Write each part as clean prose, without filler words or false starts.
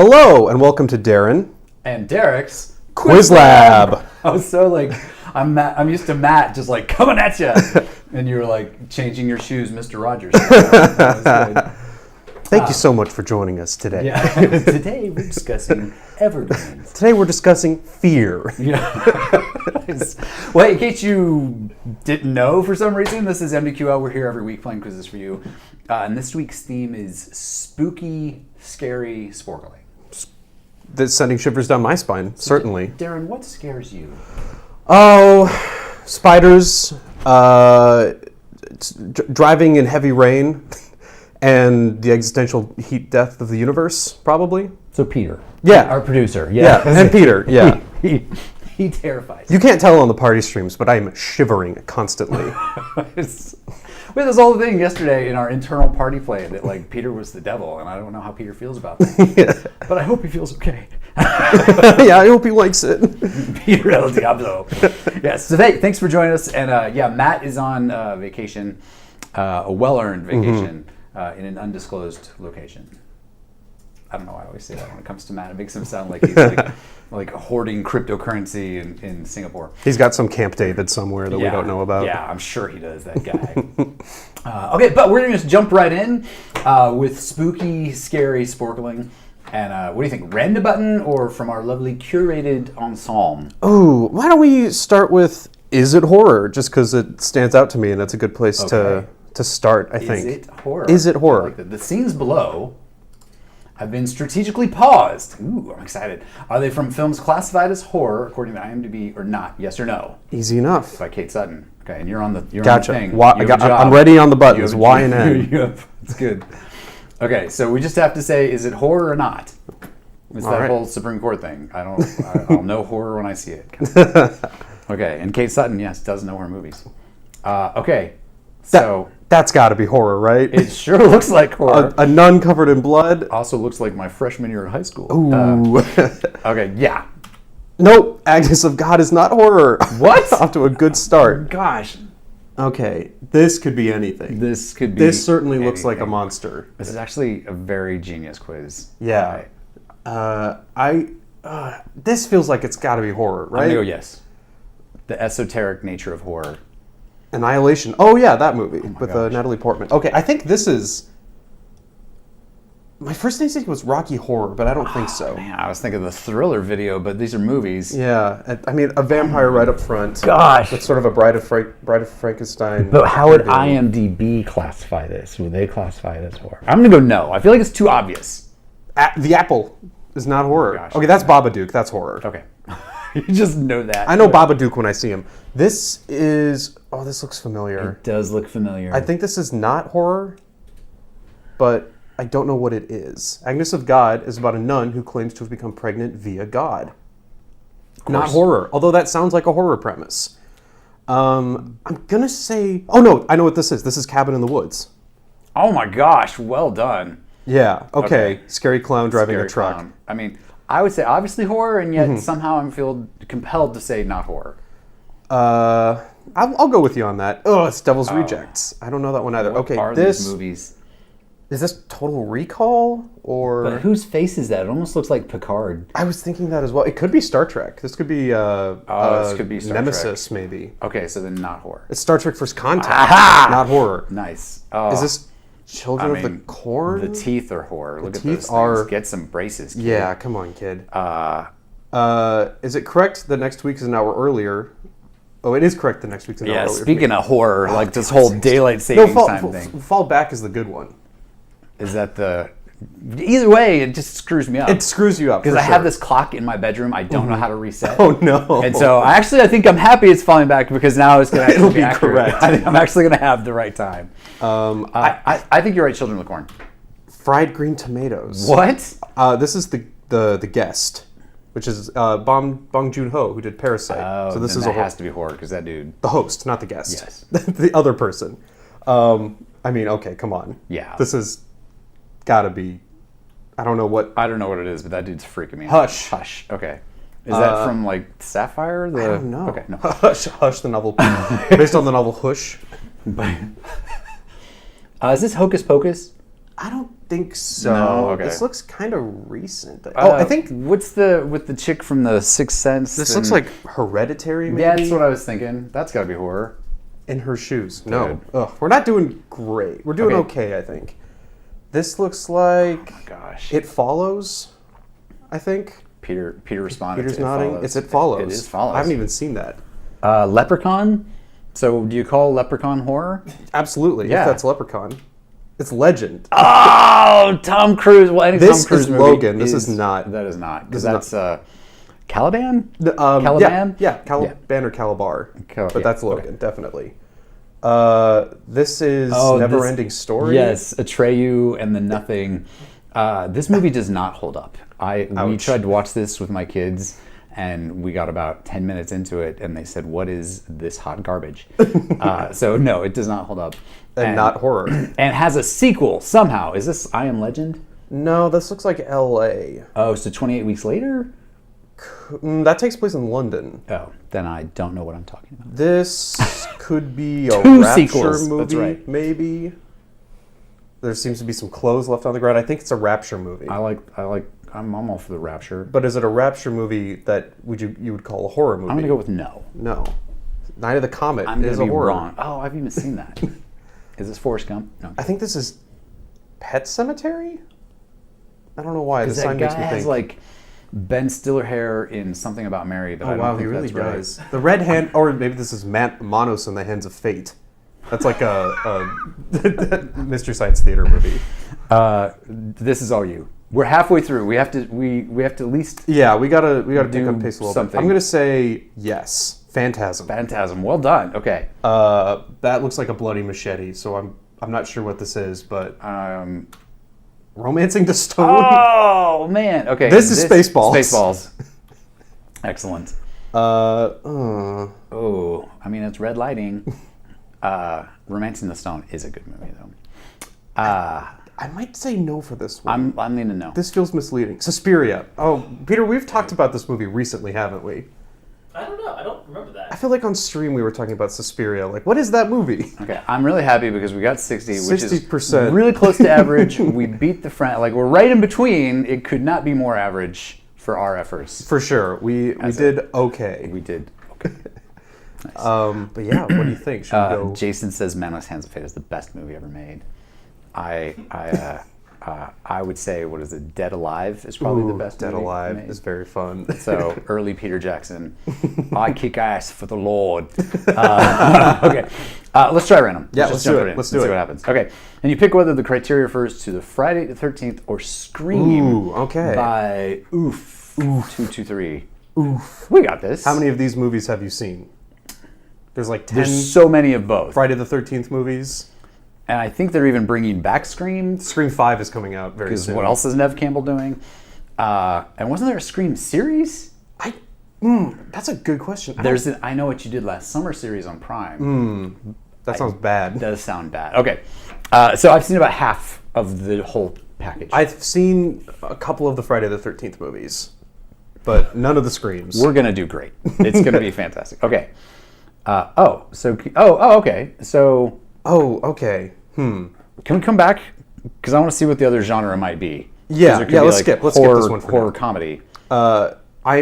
Hello, and welcome to Darrin and Derek's Quiz Lab. I was so like, I'm used to Matt just like coming at you, and you were like changing your shoes, Mr. Rogers. Thank you so much for joining us today. Yeah. Today we're discussing evergreens. Today we're discussing fear. Yeah. Well, in case you didn't know for some reason, this is MDQL. We're here every week playing quizzes for you. And this week's theme is spooky, scary Sporcle. That's sending shivers down my spine, certainly. Darrin, what scares you? Oh, spiders, driving in heavy rain, and the existential heat death of the universe, probably. So Peter. Yeah. Our producer. Yeah, and Peter, yeah. He terrifies. You can't tell on the party streams, but I'm shivering constantly. We had this whole thing yesterday in our internal party play that like Peter was the devil, and I don't know how Peter feels about that. Yeah. But I hope he feels okay. Yeah, I hope he likes it. Peter El Diablo. Yes. So thanks for joining us. And yeah, Matt is on vacation, a well-earned vacation in an undisclosed location. I don't know why I always say that when it comes to Matt. It makes him sound like he's like hoarding cryptocurrency in Singapore. He's got some Camp David somewhere that we don't know about. Yeah, I'm sure he does, that guy. Okay, but we're going to just jump right in with spooky, scary sporkling. And what do you think, random button or from our lovely curated ensemble? Oh, why don't we start with, is it horror? Just because it stands out to me and that's a good place to start, I think. Is it horror? Is it horror? I like that. The scenes below have been strategically paused. Ooh, I'm excited. Are they from films classified as horror, according to IMDb, or not? Yes or no? Easy enough. By Kate Sutton. Okay, and you're on the Gotcha. thing. I'm ready on the buttons. Y and N. It's good. Okay, so we just have to say, is it horror or not? It's All that right. whole Supreme Court thing. I'll know horror when I see it. Okay, and Kate Sutton, yes, does know her movies. Okay, so That's got to be horror, right? it sure looks like horror. A nun covered in blood. Also looks like my freshman year of high school. Ooh. Okay, yeah. Nope, Agnes of God is not horror. What? Off to a good start. Gosh. Okay, this could be anything. This could be This certainly looks like a anything. monster. This is actually a very genius quiz. Yeah. This feels like it's got to be horror, right? I'm going to go yes. The esoteric nature of horror. Annihilation. Oh yeah, that movie with gosh. Natalie Portman. Okay, I think this is. My first instinct was Rocky Horror, but I don't think so. Man, I was thinking the Thriller video, but these are movies. Yeah, I mean a vampire right up front. Gosh. With sort of a Bride of Frankenstein. But how would ending. IMDb classify this? Would they classify it as horror? I'm going to go no. I feel like it's too obvious. The Apple is not horror. Gosh. Okay, that's Babadook. That's horror. Okay. You just know that. I know Babadook when I see him. This is. Oh, this looks familiar. It does look familiar. I think this is not horror, but I don't know what it is. Agnes of God is about a nun who claims to have become pregnant via God. Not horror, although that sounds like a horror premise. I'm going to say... Oh, no, I know what this is. This is Cabin in the Woods. Oh my gosh, well done. Yeah, okay. Scary clown driving Scary a truck. clown. I mean, I would say obviously horror, and yet somehow I feel compelled to say not horror. I'll go with you on that. Oh, it's Devil's Rejects. I don't know that one either. What Okay, are this... these movies? Is this Total Recall, or... But whose face is that? It almost looks like Picard. I was thinking that as well. It could be Star Trek. This could be this could be Star Nemesis, maybe. Okay, so then not horror. It's Star Trek First Contact, Aha! not horror. Nice. Is this Children of the Corn? The teeth are horror. Look at teeth those things. are- Get some braces, kid. Yeah, come on, kid. Is it correct that next week is an hour earlier? Oh, it is correct that next week's an hour Yeah, earlier. speaking of horror, like this whole daylight savings time thing. Fall Back is the good one. Is that the... Either way, it just screws me up. It screws you up, Because for I have sure. this clock in my bedroom. I don't know how to reset. Oh, no. And so I think I'm happy it's falling back because now it's going to It'll be be accurate. correct. I think I'm actually going to have the right time. I think you're right, Children of the Corn. Fried green tomatoes. What? This is the Guest, which is Bong Joon-ho, who did Parasite. Oh, so this then is that has to be horror because that dude... the host, not the guest. Yes. The other person. I mean, okay, come on. Yeah. This has got to be... I don't know what it is, but that dude's freaking me out. Hush. Hush. Okay. Is that from like Sapphire? I don't know. Okay, no. Hush, the novel. Based on the novel Hush. Is this Hocus Pocus? I don't think so. No? Okay. This looks kind of recent. I think with the chick from the Sixth Sense. This looks like Hereditary, maybe? Yeah, that's what I was thinking. That's got to be horror. In Her Shoes. No. Ugh, we're not doing great. We're doing okay, I think. This looks like... Oh my gosh. It Follows, I think. Peter responded. Peter's to nodding. Follows. It's It Follows. It is Follows. I haven't even seen that. Leprechaun. So do you call Leprechaun horror? Absolutely. Yeah. If that's Leprechaun. It's Legend. Oh, Tom Cruise. Well, any This Tom Cruise is movie Logan. This is not. That is not. Because This that's Caliban? Caliban? Caliban? Yeah, Caliban or Calabar. But that's Logan, definitely. This is Never Ending Story. Yes, Atreyu and the Nothing. This movie does not hold up. We tried to watch this with my kids, and we got about 10 minutes into it, and they said, "What is this hot garbage?" So no, it does not hold up. And not horror. And has a sequel somehow. Is this I Am Legend? No, this looks like L.A. Oh, so 28 weeks later? That takes place in London. Oh, then I don't know what I'm talking about. This could be a Two Rapture sequels. movie, That's right. Maybe. There seems to be some clothes left on the ground. I think it's a Rapture movie. I'm all for the Rapture. But is it a Rapture movie that you would call a horror movie? I'm gonna go with no. No. Night of the Comet I'm is gonna a be horror. wrong. Oh, I've even seen that. Is this Forrest Gump? No. I think this is Pet Cemetery? I don't know why. This That sign guy makes me has think. like Ben Stiller hair in Something About Mary. But I Oh don't wow, think he really that's does. The red hand, or maybe this is Manos in the Hands of Fate. That's like a Mystery Science Theater movie. This is all you. We're halfway through. We have to at least Yeah, we gotta pick Do up pace a little something. bit. I'm gonna say yes. Phantasm. Phantasm. Well done. Okay. That looks like a bloody machete, so I'm not sure what this is, but Romancing the Stone. Oh man. Okay. This is Spaceballs. Spaceballs. Excellent. Oh, I mean it's red lighting. Romancing the Stone is a good movie though. I might say no for this one. I'm leaning no. This feels misleading. Suspiria. Oh, Peter, we've talked about this movie recently, haven't we? I don't know. I don't remember I that. feel like on stream we were talking about Suspiria. Like, what is that movie? Okay, I'm really happy because we got 60, which is 60%. really close to average. We beat the friend. Like we're right in between. It could not be more average for our efforts. For sure. We did okay. We did okay. But yeah, what do you think? Should we go? Jason says Manos Hands of Fate is the best movie ever made. I would say, what is it? Dead Alive is probably the best Dead movie Alive made. is very fun. So early Peter Jackson. I kick ass for the Lord. Okay, let's try random. Yeah, just let's jump do right it. in. Let's do see it. what happens. Okay, and you pick whether the criteria refers to the Friday the 13th or Scream. Ooh, okay. By 223. Oof. We got this. How many of these movies have you seen? There's like 10 There's so many of both. Friday the 13th movies. And I think they're even bringing back Scream. Scream 5 is coming out very Because soon. what else is Nev Campbell doing? And wasn't there a Scream series? That's a good question. There's an I Know What You Did Last Summer series on Prime. That sounds bad. Does sound bad. Okay. So I've seen about half of the whole package. I've seen a couple of the Friday the 13th movies, but none of the Screams. We're going to do great. It's going to be fantastic. Okay. Okay. So Oh, okay. can we come back? Because I want to see what the other genre might be. 'Cause Yeah, there could yeah, be, let's like, skip. Let's horror, skip this one for horror now. comedy.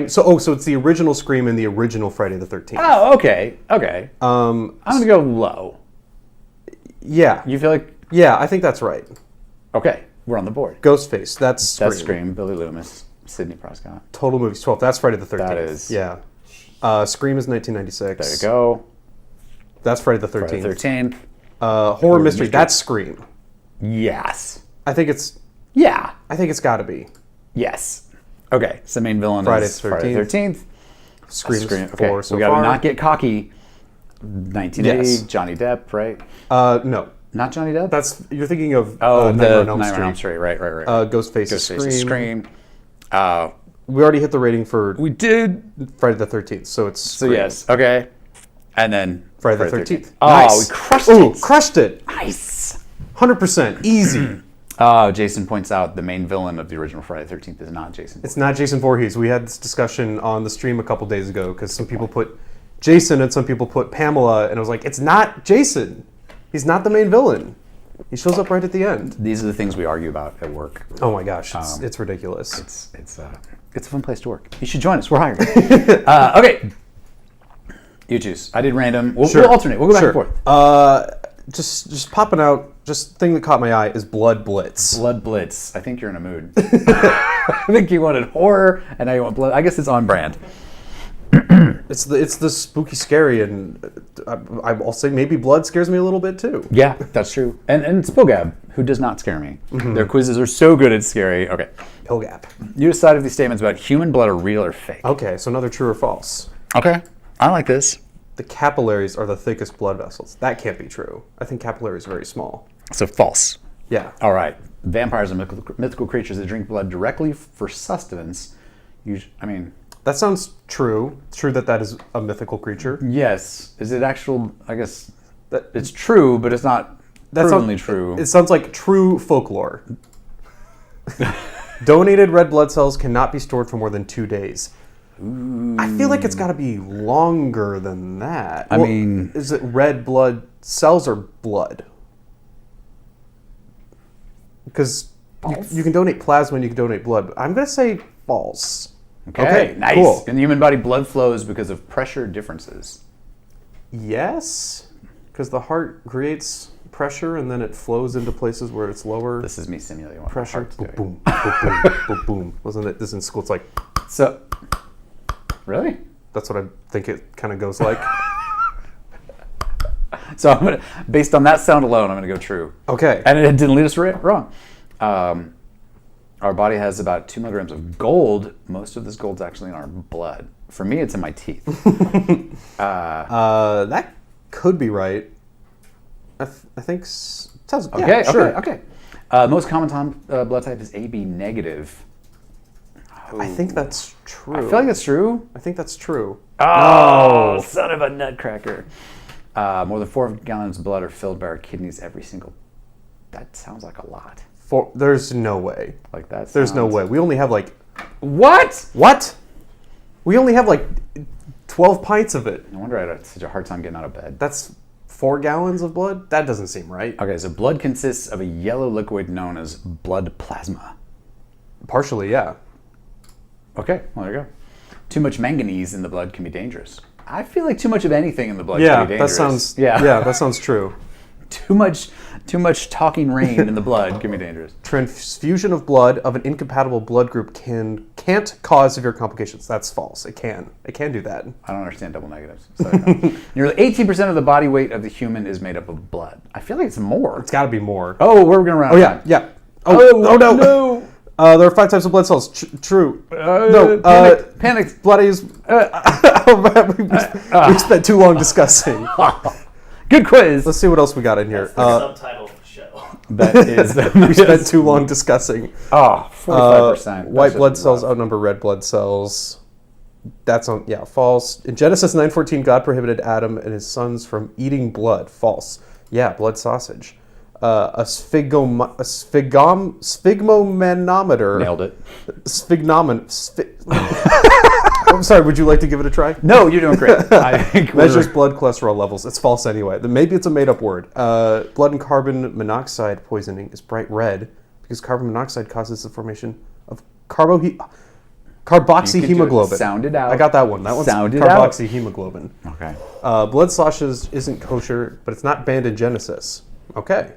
So it's the original Scream and the original Friday the 13th. Oh, okay. I'm going to go low. Yeah. You feel like... Yeah, I think that's right. Okay, we're on the board. Ghostface, that's Scream. That's Scream. Billy Loomis, Sidney Prescott. Total Movies 12, that's Friday the 13th. That is. Yeah. Scream is 1996. There you go. That's Friday the 13th. Friday the 13th. Horror Mystery, that's Scream. Yes. I think it's got to be. Yes. Okay, so main villain Friday is the Friday the 13th. Scream is Okay, 4 so we got to far. not get cocky. 1980, Yes. Johnny Depp, right? No. Not Johnny Depp? You're thinking of the Nightmare on Elm Nightmare on Elm Street. Street, right. Ghostface is Ghostface is Scream. Scream. We already hit the rating for We did. Friday the 13th, so it's So Scream. yes, okay. And then Friday the 13th. Oh, Nice. we crushed Ooh, it. crushed it. Nice. 100%. Easy. Jason points out the main villain of the original Friday the 13th is not Jason. It's not Jason Voorhees. We had this discussion on the stream a couple days ago because some people put Jason and some people put Pamela, and I was like, it's not Jason. He's not the main villain. He shows up right at the end. These are the things we argue about at work. Oh my gosh, it's ridiculous. It's a fun place to work. You should join us. We're hiring. Okay. You choose. I did random. We'll alternate. We'll go back and forth. Just popping out. Just thing that caught my eye is Blood Blitz. Blood Blitz. I think you're in a mood. I think you wanted horror, and now you want blood. I guess it's on brand. It's the spooky, scary, and I'll say maybe blood scares me a little bit too. Yeah, that's true. And Spogab, who does not scare me. Their quizzes are so good at scary. Okay. Pilgap. You decide if these statements about human blood are real or fake. Okay, so another true or false. Okay. I like this. The capillaries are the thickest blood vessels. That can't be true. I think capillaries are very small. So false. Yeah. All right. Vampires are mythical creatures that drink blood directly for sustenance. That sounds true. It's true that is a mythical creature. Yes. Is it actual? I guess it's true, but it's not provenly true. It sounds like true folklore. Donated red blood cells cannot be stored for more than 2 days. Ooh. I feel like it's got to be longer than that. Is it red blood cells or blood? Because you can donate plasma and you can donate blood. But I'm going to say false. Okay, nice. Cool. In the human body, blood flows because of pressure differences. Yes, because the heart creates pressure and then it flows into places where it's lower. This is me simulating what pressure. Boom, boom, boom, boom, boom, boom. Wasn't it? This in school. It's like. So, really? That's what I think it kind of goes like. So based on that sound alone, I'm gonna go true. Okay. And it didn't lead us wrong. Our body has about 2 milligrams of gold. Most of this gold's actually in our blood. For me, it's in my teeth. That could be right. I think. Sounds okay. Yeah, sure. Okay. Most common blood type is AB negative. I think that's true. I feel like that's true. I think that's true. Oh, son of a nutcracker. More than 4 gallons of blood are filled by our kidneys every single. That sounds like a lot. There's no way. Like that. There's no way. We only have like. What? We only have like 12 pints of it. No wonder I had such a hard time getting out of bed. That's 4 gallons of blood? That doesn't seem right. Okay, so blood consists of a yellow liquid known as blood plasma. Partially, yeah. Okay, well, there you go. Too much manganese in the blood can be dangerous. I feel like too much of anything in the blood can be dangerous. That sounds true. Too much talking rain in the blood can be dangerous. Transfusion of blood of an incompatible blood group can't cause severe complications. That's false. It can do that. I don't understand double negatives. So nearly 18% of the body weight of the human is made up of blood. I feel like it's more. It's got to be more. Oh, we're gonna run. Yeah. Oh no. There are 5 types of blood cells. True. Panic. Blood is. We spent too long discussing. Good quiz. Let's see what else we got in here. That's the subtitle of the show. That is. We spent too long discussing. 45%. White blood cells outnumber red blood cells. That's false. In Genesis 9:14, God prohibited Adam and his sons from eating blood. False. Yeah, blood sausage. A sphygmomanometer. Nailed it. I'm sorry, would you like to give it a try? No, you're doing great. I think measures blood cholesterol levels. It's false anyway. Maybe it's a made-up word. Blood and carbon monoxide poisoning is bright red because carbon monoxide causes the formation of carboxyhemoglobin. Sound it out. I got that one. That one's carboxyhemoglobin. Okay. Blood sausage isn't kosher, but it's not banned in Genesis. Okay.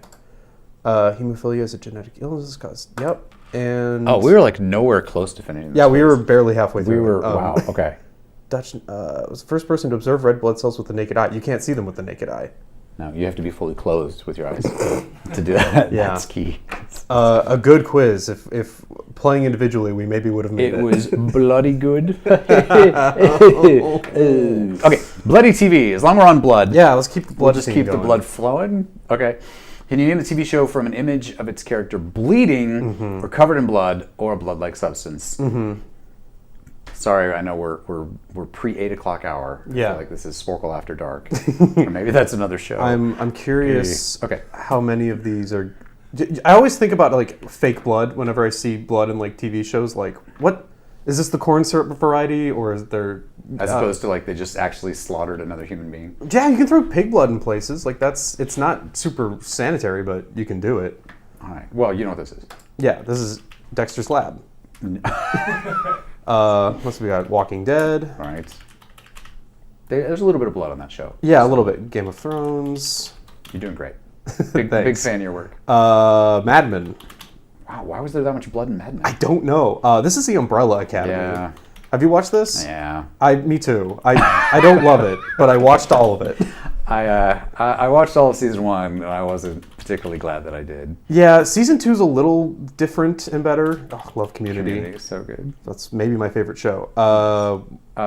Hemophilia is a genetic illness caused. Yep. And we were like nowhere close to finishing this. Yeah, we were barely halfway through. We were wow. Okay. Dutch was the first person to observe red blood cells with the naked eye. You can't see them with the naked eye. No, you have to be fully closed with your eyes to do that. Yeah. That's key. A good quiz. If playing individually, we maybe would have made it. It was bloody good. Okay, bloody TV. As long as we're on blood. Yeah, let's keep the blood. We'll just keep the blood flowing. Okay. Can you name the TV show from an image of its character bleeding or covered in blood or a blood-like substance? Mm-hmm. Sorry, I know we're pre-8 o'clock hour. Yeah. I feel like this is Sporcle After Dark. Or maybe that's another show. I'm curious how many of these are... I always think about like fake blood whenever I see blood in like TV shows. Like, what Is this the corn syrup variety, or is there... As opposed to like they just actually slaughtered another human being. Yeah, you can throw pig blood in places. Like it's not super sanitary, but you can do it. All right. Well, you know what this is. Yeah, this is Dexter's Lab. Plus we got Walking Dead. All right. There's a little bit of blood on that show. Yeah, a little bit. Game of Thrones. You're doing great. Big fan of your work. Mad Men. Wow, why was there that much blood in Mad Men? I don't know. This is the Umbrella Academy. Yeah. Have you watched this? Yeah. Me too. I don't love it, but I watched all of it. I watched all of season 1, and I wasn't particularly glad that I did. Yeah, season 2 is a little different and better. Oh, love Community. Community is so good. That's maybe my favorite show.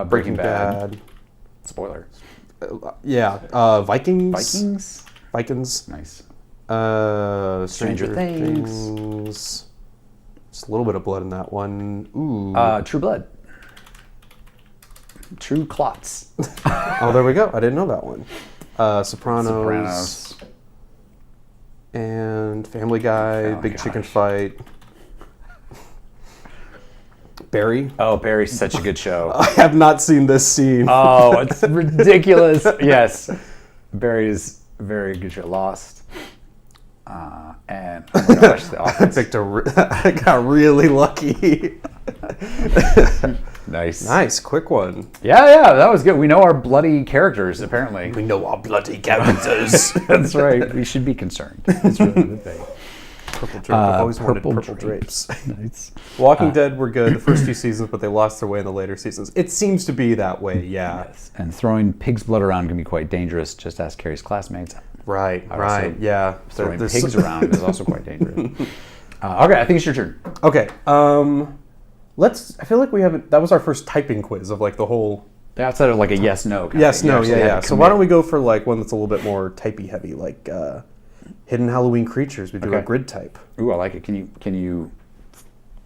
Breaking Bad. Spoiler. Yeah. Vikings. Nice. Stranger Things. Just a little bit of blood in that one. Ooh. True Blood. True Clots. Oh, there we go. I didn't know that one. Sopranos. And Family Guy. Big Chicken Fight. Barry. Oh, Barry's such a good show. I have not seen this scene. Oh, it's ridiculous. Yes. Barry's a very good show. Lost. And oh my gosh, The Office. I got really lucky. Nice. Quick one. Yeah, that was good. We know our bloody characters, apparently. We know our bloody characters. That's right. We should be concerned. It's really the thing. Purple drape. I've always wanted purple drapes. drapes. Nice. Walking Dead were good the first 2 seasons, but they lost their way in the later seasons. It seems to be that way, yeah. Yes. And throwing pig's blood around can be quite dangerous. Just ask Carrie's classmates. Right, yeah. Throwing pigs around is also quite dangerous. Okay, I think it's your turn. Okay, I feel like we haven't, that was our first typing quiz of like the whole... Outside of like a yes/no. Yes, no, yeah. So why don't we go for like one that's a little bit more typey heavy, like Hidden Halloween Creatures. We do a grid type. Ooh, I like it. Can you?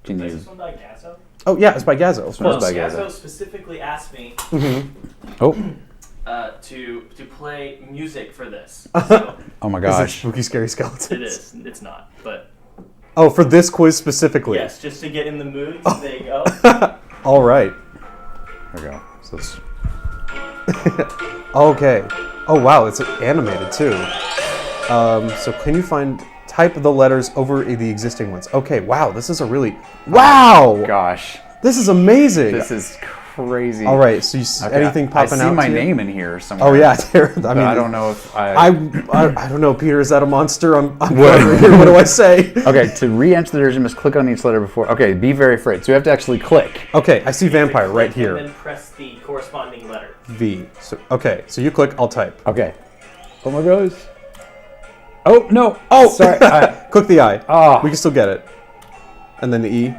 Is this one by Gazzo? Oh yeah, it's by Gazzo. Well, Gazzo specifically asked me to play music for this. So Oh my Is gosh. it Spooky Scary Skeletons? it is. It's not, but Oh, for this quiz specifically? yes, just to get in the mood. There you go. All right. There we go. So this, Okay. Oh wow, it's animated too. So can you type the letters over the existing ones? Okay, wow, this is a really... Wow! gosh, This is amazing! this is crazy. All right, so you see anything popping out I see my to you? name in here somewhere. Oh yeah, Darrin. I mean, I don't know if I don't know, Peter. Is that a monster? I'm wondering here. What do I say? Okay, to re-enter the version, must click on each letter before. Okay, be very afraid. So you have to actually click. Okay, I see vampire right here. And then press the corresponding letter. V. So okay, so you click. I'll type. Okay. Oh my gosh. Oh no. Oh, sorry. Click the I. Ah. We can still get it. And then the E.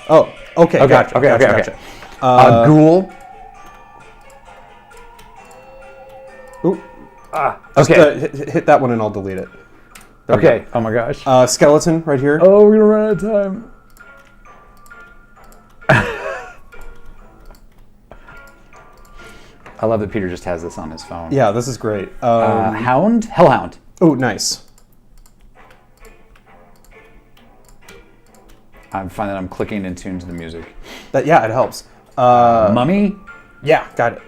Oh, okay. Okay. Gotcha. Okay. Gotcha. Ghoul. Ooh. Okay. Just, hit that one and I'll delete it. There we Okay. Oh my gosh. go. Skeleton right here. Oh, we're gonna run out of time. I love that Peter just has this on his phone. Yeah, this is great. Hound? Hellhound. Oh, nice. I'm finding I'm clicking in tune to the music. Yeah, it helps. Mummy? Yeah, got it.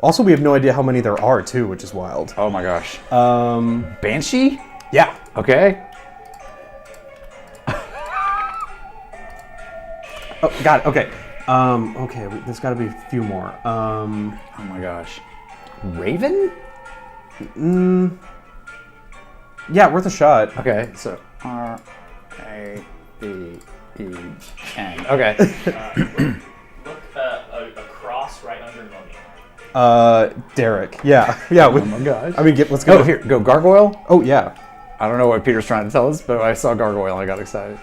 Also, we have no idea how many there are, too, which is wild. Oh my gosh. Banshee? Yeah. Okay. Oh, got it. Okay. Okay, there's got to be a few more. Oh my gosh. Raven? Yeah, worth a shot. Okay, so R-A-V-E-N. Okay. Look a cross right under Mummy. Derek. Yeah. Yeah. Oh my gosh. I mean, let's go. Oh, here, go Gargoyle. Oh, yeah. I don't know what Peter's trying to tell us, but I saw Gargoyle and I got excited.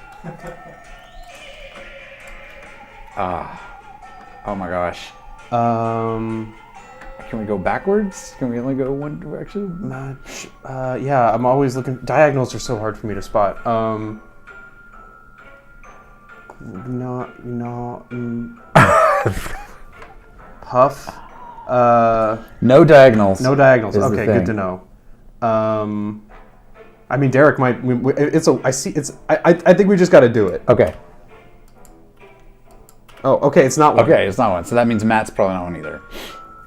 Oh my gosh. Can Can we go backwards? Can we only go one direction? match. Yeah, I'm always looking. Diagonals are so hard for me to spot. Puff. No diagonals. No diagonals. is the Okay, thing. good to know. I mean, Derek might. I think we just got to do it. Okay. Oh, okay, it's not one. Okay, it's not one. So that means Matt's probably not one either.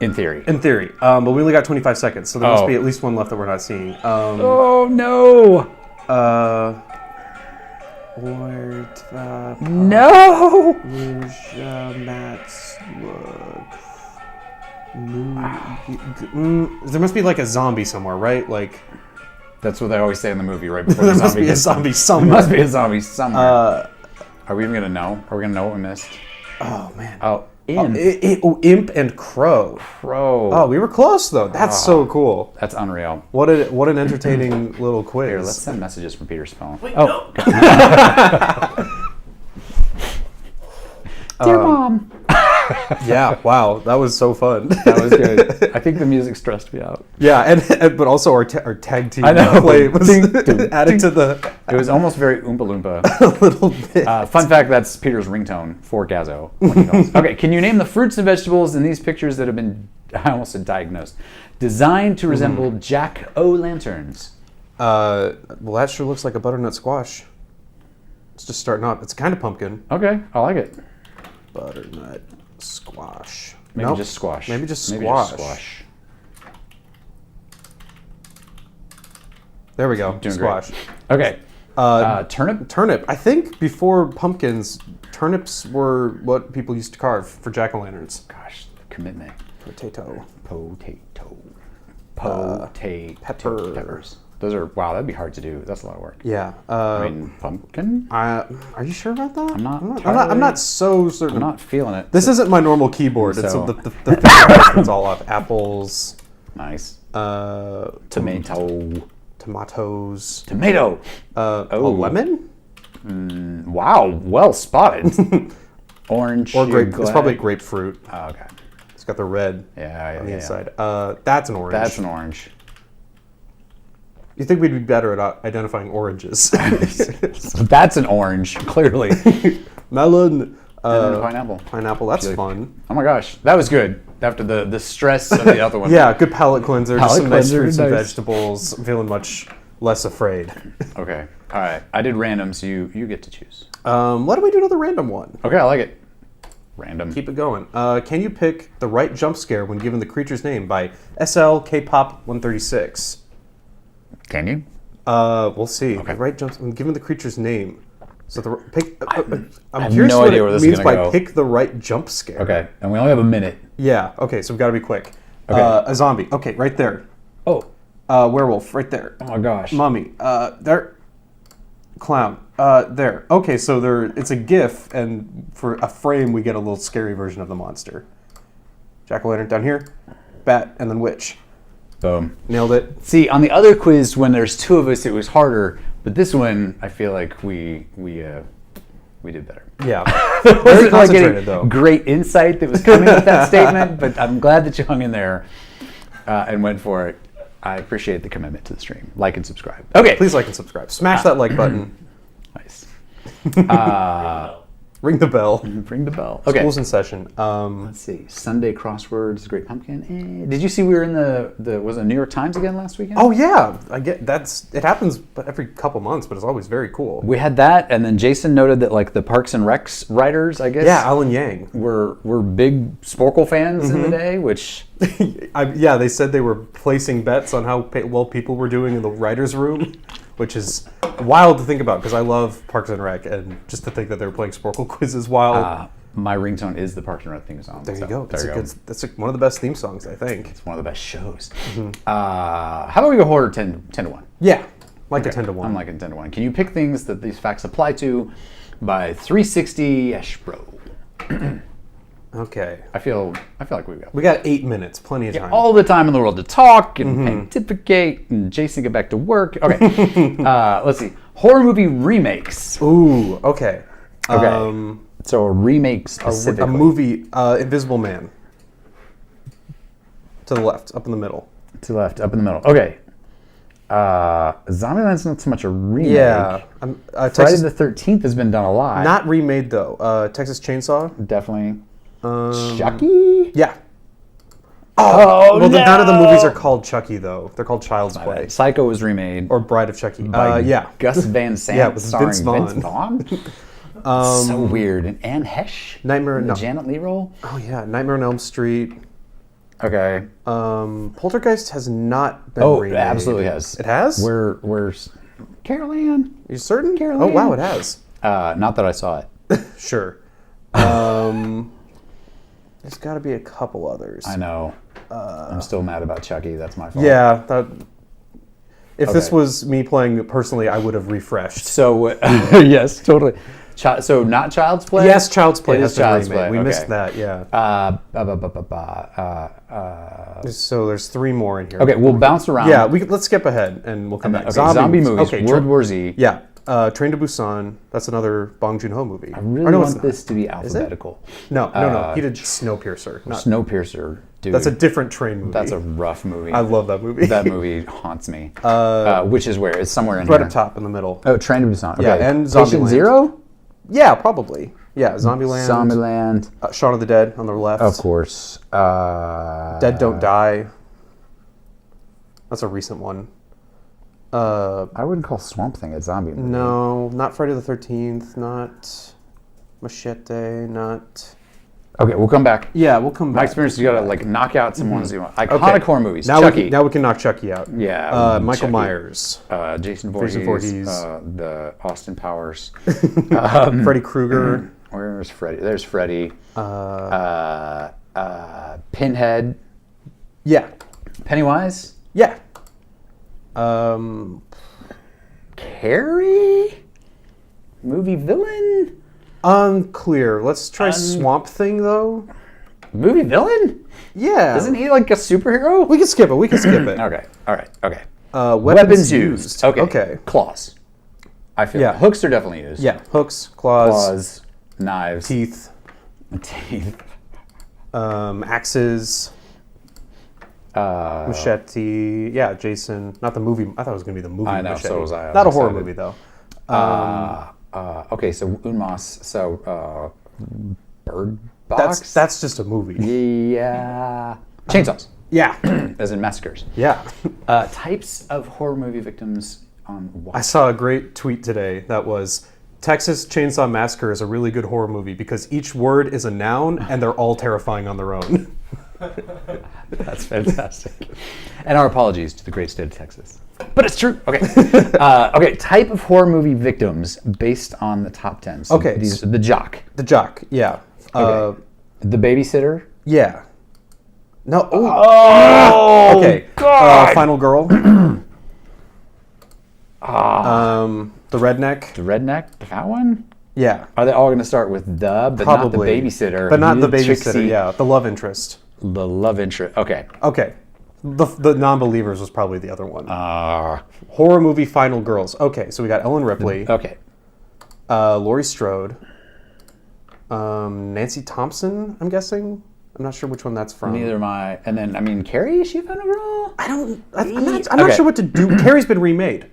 In theory. In theory. But we only got 25 seconds, so there must be at least one left that we're not seeing. Oh, no. No. Matt's there must be like a zombie somewhere, right? Like that's what they always say in the movie, right before there the must zombie be a gets zombie there somewhere. must be a zombie somewhere. Are we even gonna know? Are we gonna know what we missed? Oh man. Oh, Imp. Imp and Crow. Crow. Oh, we were close though. That's so cool. That's unreal. What an entertaining little quiz. Here, let's send messages from Peter's phone. Wait, no. Dear Mom. Yeah, wow, that was so fun. That was good. I think the music stressed me out. Yeah, and but also our tag team I know. play was Ding, ding, added to the It was almost very Oompa Loompa. a little bit. Fun fact, that's Peter's ringtone for Gazzo. When he calls. Okay, can you name the fruits and vegetables in these pictures that have been, I almost said diagnosed, designed to resemble jack-o'-lanterns? Well, that sure looks like a butternut squash. It's just starting up. It's kind of pumpkin. Okay, I like it. Butternut squash. Maybe Nope. just squash. Maybe just Maybe squash. just squash. There we go. Doing Squash. Great. Okay. Turnip? Turnip. I think before pumpkins, turnips were what people used to carve for jack-o'-lanterns. Gosh, commitment. Potato. Potato. Pepper. Peppers. Those are, wow, that'd be hard to do. That's a lot of work. Yeah. I mean, pumpkin? Are you sure about that? I'm not so certain. I'm not feeling it. This isn't my normal keyboard. It's So- the finger it's all off. Apples. Nice. Tomatoes. Tomato. A lemon? Wow, well spotted. Orange. Or grape. you're It's glad? probably grapefruit. Oh, okay. It's got the red Yeah, on the yeah. inside. That's an orange. That's an orange. You think we'd be better at identifying oranges? That's an orange, clearly. Melon. And then a pineapple. Pineapple. That's Like- fun. Oh my gosh, that was good. After the stress of the other one. Yeah, good palate cleanser. Just Palate some nice cleanser, fruits and nice. vegetables. I'm feeling much less afraid. Okay. All right. I did random, so you get to choose. Why don't we do another random one? Okay, I like it. Random. Keep it going. Can you pick the right jump scare when given the creature's name by SL K-pop 136? Can you? We'll see. Okay. The right jump when given the creature's name. So I'm have curious no what idea it where this is means gonna by go. pick the right jump scare. Okay, and we only have a minute. Yeah. Okay. So we've got to be quick. Okay. A zombie. Okay. Right there. Oh. Werewolf. Right there. Oh my gosh. Mummy. There. Clown. There. Okay. So there. It's a GIF, and for a frame, we get a little scary version of the monster. Jack-o'-lantern down here. Bat, and then witch. Boom. Nailed it. See, on the other quiz, when there's two of us, it was harder. But this one, I feel like we did better. Yeah. It Very wasn't like concentrated, any though. great insight that was coming with that statement, but I'm glad that you hung in there and went for it. I appreciate the commitment to the stream. Like and subscribe. Okay. Please like and subscribe. Smash that like button. Nice. Ring the bell. Ring the bell. Okay. School's in session. Let's see. Sunday crosswords, Great Pumpkin. Did you see we were in the was it New York Times again last weekend? Oh yeah, I get it happens every couple months, but it's always very cool. We had that, and then Jason noted that like the Parks and Recs writers, I guess. Yeah, Alan Yang. Were big Sporcle fans in the day, which Yeah, they said they were placing bets on how well people were doing in the writers' room, which is wild to think about because I love Parks and Rec, and just to think that they were playing Sporcle quizzes while. my ringtone is the Parks and Rec theme song. There you so go. There you go. That's one of the best theme songs, I think. It's one of the best shows. How about we go horror 10 to 1? Yeah, like a 10 to 1. I'm like a 10 to 1. Can you pick things that these facts apply to by 360 Eshbro? Okay. I feel like We got 8 minutes, plenty of time. all the time in the world to talk and pontificate and Jason get back to work. Okay. Let's see. Horror movie remakes. Ooh, okay. Okay. So a remake specifically. A movie, Invisible Man. To the left, up in the middle. To the left, up in the middle. Okay. Zombieland's not so much a remake. Yeah. Friday Texas, the 13th has been done a lot. not remade though. Texas Chainsaw. Definitely. Chucky? Yeah. Oh, Well, none of the movies are called Chucky though. They're called Child's Play Psycho was remade or Bride of Chucky. by yeah. Gus Van Sant, Yeah, with starring Vince Vaughn. Vince Vaughn. So weird. And Anne Hesh? Nightmare in the no. Janet Leigh role? Oh yeah, Nightmare on Elm Street. Okay. Poltergeist has not been remade. It absolutely has. It has? Where's Carol Ann? You certain? Carol Oh wow, Ann. it has. Not that I saw it. Sure. There's got to be a couple others. I know. I'm still mad about Chucky. That's my fault. Yeah. If this Okay. was me playing personally, I would have refreshed. So, yes, totally. So not Child's Play? Yes, Child's Play It has is been Child's remade. Play. We Okay. missed that, yeah. So there's 3 more in here. Okay, we'll bounce around. Yeah, let's skip ahead and we'll come back. Okay, zombie movies. Okay, World War Z. Yeah. Train to Busan. That's another Bong Joon-ho movie. I really want this to be Is it? alphabetical. No. He did Snowpiercer. Snowpiercer, dude. That's a different train movie. That's a rough movie. I love that movie. That movie haunts me. Which is where? It's somewhere in right here. up top in the middle. Oh, Train to Busan. Okay. Yeah, and Patient Zombieland. Zero? Yeah, probably. Yeah, Zombieland. Zombieland. Shaun of the Dead on the left. Of course. Dead Don't Die. That's a recent one. I wouldn't call Swamp Thing a zombie movie. No, not Friday the 13th, not Machete, not... Okay, we'll come back. Yeah, we'll come back. My experience is you gotta like knock out some ones you want. Iconic horror movies. Now Chucky. now we can knock Chucky out. Yeah, Michael Chucky. Myers. Jason Voorhees. Voorhees. The Austin Powers. Freddy Krueger. Where's Freddy? There's Freddy. Pinhead. Yeah. Pennywise. Yeah. Carrie. Movie villain. Unclear. Let's try Swamp Thing, though. Movie villain? Yeah. Isn't he like a superhero? We can skip it. We can skip it. Okay. All right. Okay. Weapons used. Okay. Okay. Claws. I feel Yeah. hooks are definitely used. Yeah. Hooks, claws, Claws, knives, teeth, teeth. axes, machete. Yeah, Jason. Not the movie. I thought it was going to be the movie. I know, Machete. so was I. I was Not a horror excited. movie, though. Okay, so Unmas. So Bird Box. That's just a movie. Yeah. Chainsaws, Yeah. as in massacres. Yeah. Types of horror movie victims on what? I saw a great tweet today that was Texas Chainsaw Massacre is a really good horror movie because each word is a noun and they're all terrifying on their own. That's fantastic. And our apologies to the great state of Texas. But it's true. Okay. Okay. Type of horror movie victims based on the top 10. So Okay. The Jock. The Jock, yeah. Okay. The Babysitter. Yeah. No. Oh. Okay. God. Final Girl. The Redneck. The Redneck. That one. Yeah. Are they all going to start with the, but Probably. not the babysitter? But not the Trixie, babysitter. Yeah. The love interest. The love interest. Okay. Okay. The non-believers was probably the other one. Uh, Horror movie Final Girls. Okay, so we got Ellen Ripley, okay. Laurie Strode, Nancy Thompson. I'm guessing. I'm not sure which one that's from. Neither am I. And then, I mean, Carrie, is she a final girl? I'm not Okay. sure what to do. Carrie's been remade.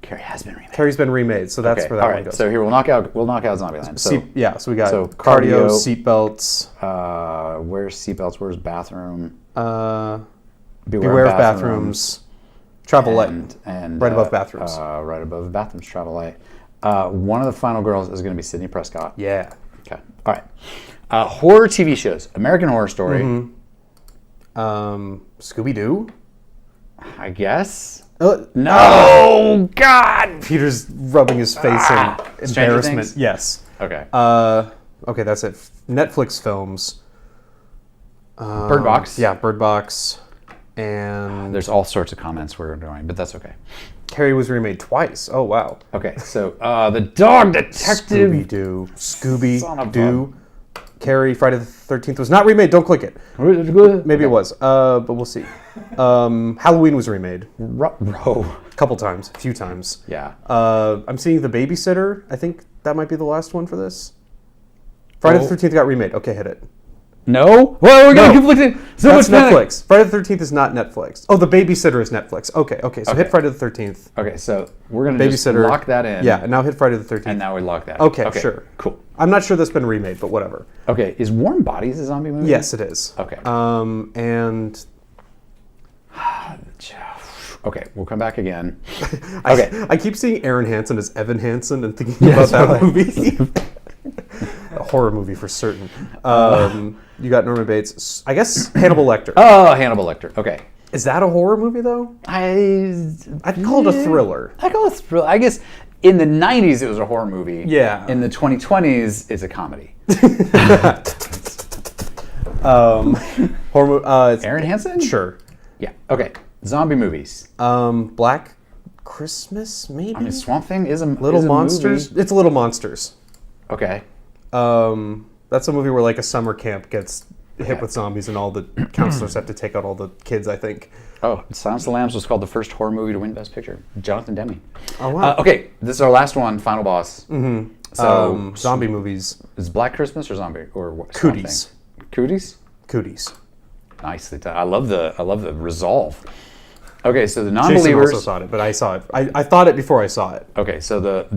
Carrie has been remade. Carrie's been remade, so that's Okay. where that All one right. goes. So here we'll knock out Zombieland. So So we got so cardio, cardio, seatbelts, where's seatbelts? Where's bathroom? beware of bathrooms, travel light, and right above bathrooms. Right above bathrooms. Travel light. One of the final girls is going to be Sydney Prescott. Yeah. Okay. All right. Horror TV shows. American Horror Story. Scooby Doo. I guess. No. Oh God. Peter's rubbing his face in Stranger embarrassment. Things? Yes. Okay. Okay, that's it. Netflix films. Bird Box. Yeah, Bird Box. And There's all sorts of comments we're doing, but that's okay. Carrie was remade twice. Oh, wow. Okay. So the Dog Detective. Scooby-Doo. Son of a- Scooby-Doo. Carrie, Friday the 13th was not remade. Don't click it. Maybe it was, but we'll see. Halloween was remade Row. a couple times, a few times. Yeah. I'm seeing The Babysitter. I think that might be the last one for this. Friday the 13th got remade. Okay, hit it. No. Well, we're gonna conflict. So That's much panic. Netflix. Friday the 13th is not Netflix. Oh, The Babysitter is Netflix. Okay. So hit Friday the 13th. Okay, so we're gonna just Babysitter. lock that in. Yeah, and now hit Friday the 13th. And now we lock that. Okay, sure. Cool. I'm not sure that's been remade, but whatever. Okay, is Warm Bodies a zombie movie? Yes, it is. Okay. And Okay, we'll come back again. Okay. I keep seeing Aaron Hansen as Evan Hansen and thinking about that movie. A horror movie for certain. You got Norman Bates. I guess Hannibal Lecter. Oh, Hannibal Lecter. Okay. Is that a horror movie though? I'd call it a thriller. I call it thriller. I guess in the 90s it was a horror movie. Yeah. In the 2020s it's a comedy. Horror movie. Aaron Hansen? Sure. Yeah. Okay. Zombie movies. Black Christmas, maybe. I mean, Swamp Thing is a Little Monsters. Movie. It's Little Monsters. Okay. That's a movie where like a summer camp gets hit Okay. with zombies and all the counselors have to take out all the kids, I think. Oh, Silence of the Lambs was called the first horror movie to win Best Picture. Jonathan Demme. Oh, wow. Okay, this is our last one, final boss. Mm-hmm. So, zombie movies. is Black Christmas or zombie or what? Swamp Cooties. Thing? Cooties. Cooties. Nicely done. I love the resolve. Okay, so the Jason non-believers. also saw it, but I saw it. I thought it before I saw it. Okay, so the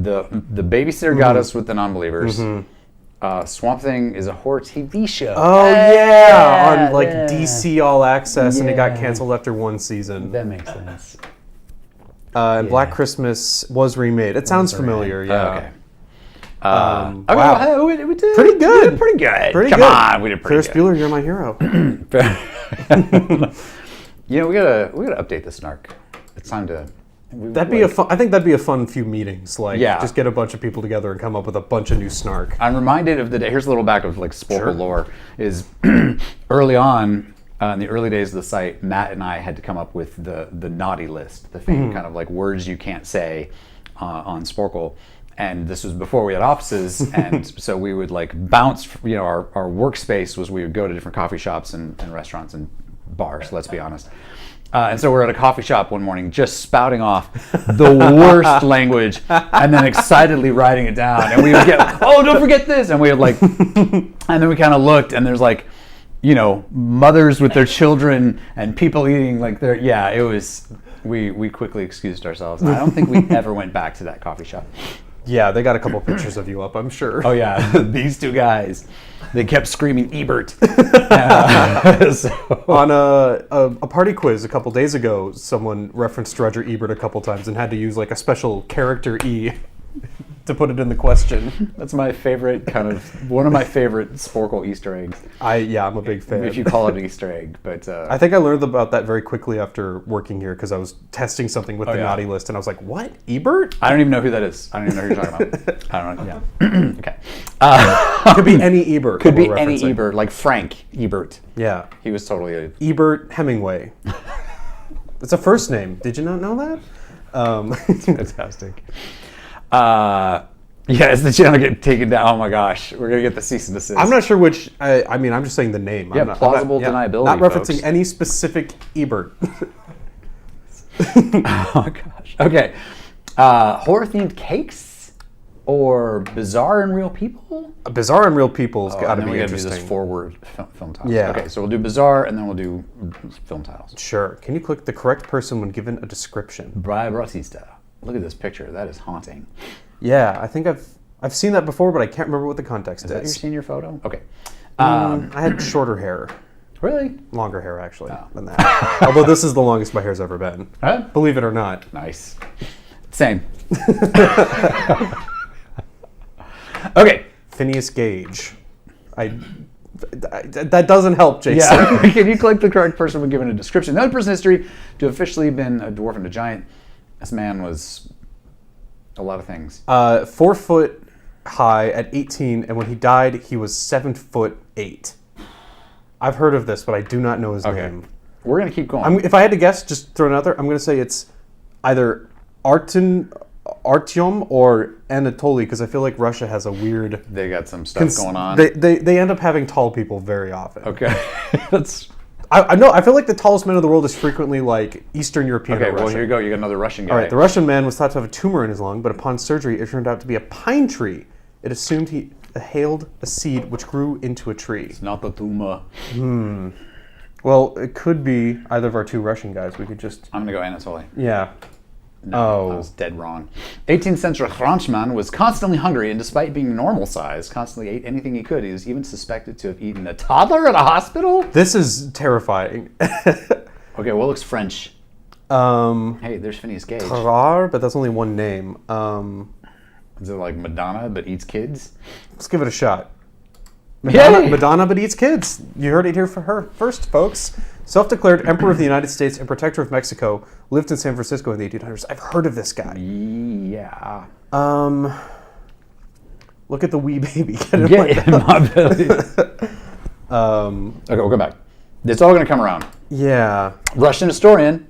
babysitter got us with the non-believers. Swamp Thing is a horror TV show. Oh yeah, on like DC All Access, and it got canceled after one season. That makes sense. And Black Christmas was remade. It sounds familiar. Yeah. Okay. Wow. Well, we did Pretty good. We did pretty good. Pretty Come good. on, we did pretty Ferris good. Bueller, you're my hero. You know, we gotta update the snark. It's time to. That'd be a fun. I think that'd be a fun few meetings. Like, Yeah. just get a bunch of people together and come up with a bunch of new snark. I'm reminded of the day. Here's a little back of like Sporcle Sure. lore. Is early on in the early days of the site, Matt and I had to come up with the naughty list, the thing kind of like words you can't say on Sporcle. And this was before we had offices, and so we would like bounce. You know, our workspace was we would go to different coffee shops and restaurants and bars. Let's be honest. And so we're at a coffee shop one morning, just spouting off the worst language, and then excitedly writing it down. And we would get, oh, don't forget this, and we would like, and then we kind of looked, and there's like, you know, mothers with their children and people eating like their. Yeah, it was. We quickly excused ourselves. I don't think we ever went back to that coffee shop. Yeah, they got a couple pictures of you up, I'm sure. Oh yeah, these two guys. They kept screaming Ebert. So- On a party quiz a couple days ago, someone referenced Roger Ebert a couple times and had to use like a special character E to put it in the question. That's my favorite one of my favorite Sporcle Easter eggs. I'm a big fan. If you call it an Easter egg, but I think I learned about that very quickly after working here because I was testing something with the yeah. naughty list and I was like, what? Ebert? I don't even know who that is. I don't even know who you're talking about. I don't know. Yeah. Okay. Could be any Ebert. Could that be we're any referencing. Ebert, like Frank Ebert. Yeah. He was totally a. Ebert Hemingway. It's a first name. Did you not know that? Fantastic. Yeah, it's the channel get taken down. Oh my gosh, we're gonna get the cease and desist. I'm not sure which. I mean, I'm just saying the name. Yeah, I'm not, plausible I'm not, deniability, Not referencing folks. any specific Ebert. Oh gosh. Okay. Horror themed cakes or bizarre and real people? Bizarre and Real People's got And to then be we gotta do interesting. this forward film titles. Yeah. Okay, so we'll do bizarre and then we'll do film titles. Sure. Can you click the correct person when given a description? Brian Bautista. Look at this picture. That is haunting. Yeah, I think I've seen that before, but I can't remember what the context Is that your is. senior photo? Okay. I had shorter hair. Really? Longer hair, actually, than that. Although this is the longest my hair's ever been. Huh? Believe it or not. Nice. Same. Okay. Phineas Gage. That doesn't help, Jason. Yeah. Can you click the correct person when given a description? The other person in history to have officially been a dwarf and a giant. This man was a lot of things. 4 foot high at 18, and when he died, he was 7'8". I've heard of this, but I do not know his name. We're going to keep going. If I had to guess, just throw it out there, I'm going to say it's either Artyom or Anatoly, because I feel like Russia has a weird... They got some stuff going on. They end up having tall people very often. Okay. That's... I know. I feel like the tallest man in the world is frequently like Eastern European Okay, or well, Russian. here you go. You got another Russian guy. All right, the Russian man was thought to have a tumor in his lung, but upon surgery, it turned out to be a pine tree. It assumed he inhaled a seed which grew into a tree. It's not the tumor. Well, it could be either of our two Russian guys. We could just... I'm going to go Anatoly. Yeah. No, I was dead wrong. 18th century Frenchman was constantly hungry, and despite being normal size, constantly ate anything he could. He was even suspected to have eaten a toddler at a hospital. This is terrifying. Okay, what looks French? Hey, there's Phineas Gage. Terrar, but that's only one name. Is it like Madonna but eats kids? Let's give it a shot. Yay! Madonna but eats kids. You heard it here for her first, folks. Self-declared Emperor of the United States and Protector of Mexico, lived in San Francisco in the 1800s. I've heard of this guy. Yeah. Look at the wee baby. Get in Get in my belly. Okay, we'll go back. It's all going to come around. Yeah. Russian historian.